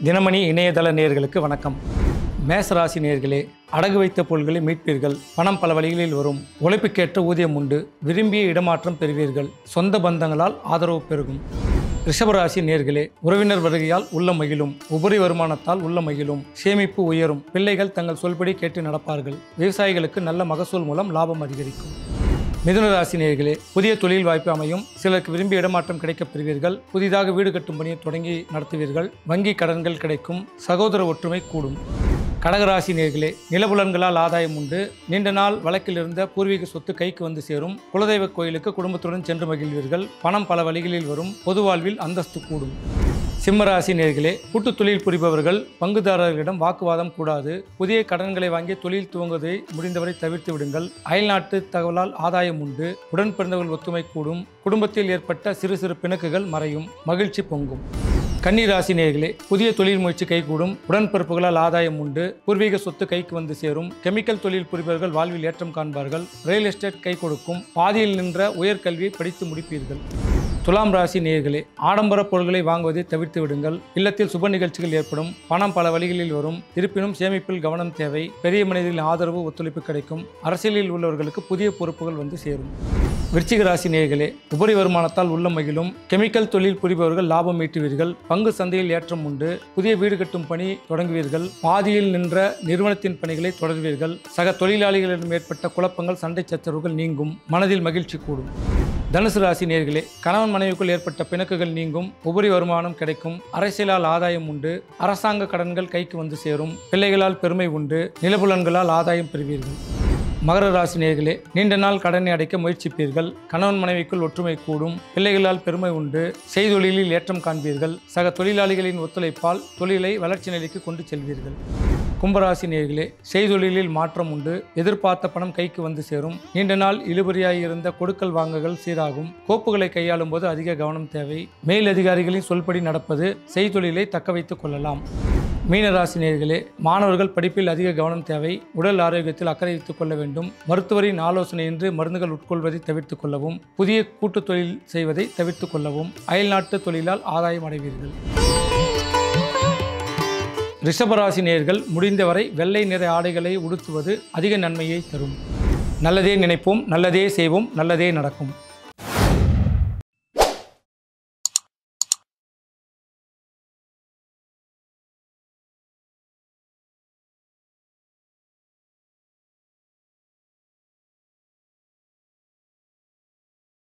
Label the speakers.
Speaker 1: தினமணி இணையதள நேயர்களுக்கு வணக்கம். மேசராசி நேயர்களே, அடகு வைத்த பொருள்களை மீட்பீர்கள். பணம் பல வழிகளில் வரும். உழைப்புக்கேற்ற ஊதியம் உண்டு. விரும்பிய இடமாற்றம் பெறுவீர்கள். சொந்த பந்தங்களால் ஆதரவு பெருகும். ரிஷபராசி நேயர்களே, உறவினர் வருகையால் உள்ள மகிழும். உபரி வருமானத்தால் உள்ள மகிழும். சேமிப்பு உயரும். பிள்ளைகள் தங்கள் சொல்படி கேட்டு நடப்பார்கள். விவசாயிகளுக்கு நல்ல மகசூல் மூலம் லாபம் அதிகரிக்கும். மிதுன ராசி நேயர்களே, புதிய தொழில் வாய்ப்பு அமையும். சிலருக்கு விரும்பிய இடமாற்றம் கிடைக்கப் பெறுவீர்கள். புதிதாக வீடு கட்டும் பணியை தொடங்கி நடத்துவீர்கள். வங்கி கடன்கள் கிடைக்கும். சகோதர ஒற்றுமை கூடும். கடகராசி நேயர்களே, நிலபுலன்களால் ஆதாயம் உண்டு. நீண்ட நாள் வழக்கில் இருந்த பூர்வீக சொத்து கைக்கு வந்து சேரும். குலதெய்வ கோயிலுக்கு குடும்பத்துடன் சென்று மகிழ்வீர்கள். பணம் பல வழிகளில் வரும். பொது வாழ்வில் அந்தஸ்து கூடும். சிம்மராசி நேயர்களே, கூட்டு தொழில் புரிபவர்கள் பங்குதாரர்களிடம் வாக்குவாதம் கூடாது. புதிய கடன்களை வாங்கி தொழில் துவங்குவதை முடிந்தவரை தவிர்த்து விடுங்கள். அயல்நாட்டு தகவலால் ஆதாயம் உண்டு. உடன் பிறந்தவர்கள் ஒத்துமை கூடும். குடும்பத்தில் ஏற்பட்ட சிறு சிறு பிணக்குகள் மறையும். மகிழ்ச்சி பொங்கும். கன்னிராசி நேயர்களே, புதிய தொழில் முயற்சி கைகூடும். உடன்பிறப்புகளால் ஆதாயம் உண்டு. பூர்வீக சொத்து கைக்கு வந்து சேரும். கெமிக்கல் தொழில் புரிபவர்கள் வாழ்வில் ஏற்றம் காண்பார்கள். ரியல் எஸ்டேட் கை கொடுக்கும். பாதியில் நின்ற உயர்கல்வியை படித்து முடிப்பீர்கள். துலாம் ராசி நேயர்களே, ஆடம்பர பொருட்களை வாங்குவதை தவிர்த்து விடுங்கள். இல்லத்தில் சுப நிகழ்ச்சிகள் ஏற்படும். பணம் பல வழிகளில் வரும். இருப்பினும் சேமிப்பில் கவனம் தேவை. பெரிய மனிதர்களின் ஆதரவு ஒத்துழைப்பு கிடைக்கும். அரசியலில் உள்ளவர்களுக்கு புதிய பொறுப்புகள் வந்து சேரும். விருச்சிக ராசி நேயர்களே, உபரி வருமானத்தால் உள்ள மகிழும். கெமிக்கல் தொழில் புரிபவர்கள் லாபம் ஈட்டுவீர்கள். பங்கு சந்தையில் ஏற்றம் உண்டு. புதிய வீடு கட்டும் பணி தொடங்குவீர்கள். பாதியில் நின்ற நிறுவனத்தின் பணிகளை தொடர்வீர்கள். சக தொழிலாளிகளிடம் ஏற்பட்ட குழப்பங்கள், சண்டை சச்சரவுகள் நீங்கும். மனதில் மகிழ்ச்சி கூடும். தனுசு ராசி நேயர்களே, கணவன் மனைவிக்குள் ஏற்பட்ட பிணக்குகள் நீங்கும். உபரி வருமானம் கிடைக்கும். அரசியலால் ஆதாயம் உண்டு. அரசாங்க கடன்கள் கைக்கு வந்து சேரும். பிள்ளைகளால் பெருமை உண்டு. நிலபுலன்களால் ஆதாயம் பெறுவீர்கள். மகர ராசி நேயர்களே, நீண்ட நாள் கடனை அடைக்க முயற்சிப்பீர்கள். கணவன் மனைவிக்குள் ஒற்றுமை கூடும். பிள்ளைகளால் பெருமை உண்டு. செய்தொழிலில் ஏற்றம் காண்பீர்கள். சக தொழிலாளிகளின் ஒத்துழைப்பால் தொழிலை வளர்ச்சி நிலைக்கு கொண்டு செல்வீர்கள். கும்பராசி நேயர்களே, செய்தொழிலில் மாற்றம் உண்டு. எதிர்பார்த்த பணம் கைக்கு வந்து சேரும். நீண்ட நாள் இழுபறியாய் இருந்த கொடுக்கல் வாங்குகள் சீராகும். கோப்புகளை கையாளும் போது அதிக கவனம் தேவை. மேல் அதிகாரிகளின் சொல்படி நடப்பது. செய்தொழிலை தக்க வைத்துக் கொள்ளலாம். மீனராசி நேயர்களே, மாணவர்கள் படிப்பில் அதிக கவனம் தேவை. உடல் ஆரோக்கியத்தில் அக்கறை வைத்துக் கொள்ள வேண்டும். மருத்துவரின் ஆலோசனையின்றி மருந்துகள் உட்கொள்வதை தவிர்த்துக் கொள்ளவும். புதிய கூட்டு தொழில் செய்வதை தவிர்த்துக் கொள்ளவும். அயல்நாட்டு தொழிலால் ஆதாயம் அடைவீர்கள். ரிஷபராசி நேயர்கள், முடிந்தவரை வெள்ளை நிற ஆடைகளை உடுத்துவது அதிக நன்மையை தரும். நல்லதே நினைப்போம், நல்லதே செய்வோம், நல்லதே நடக்கும்.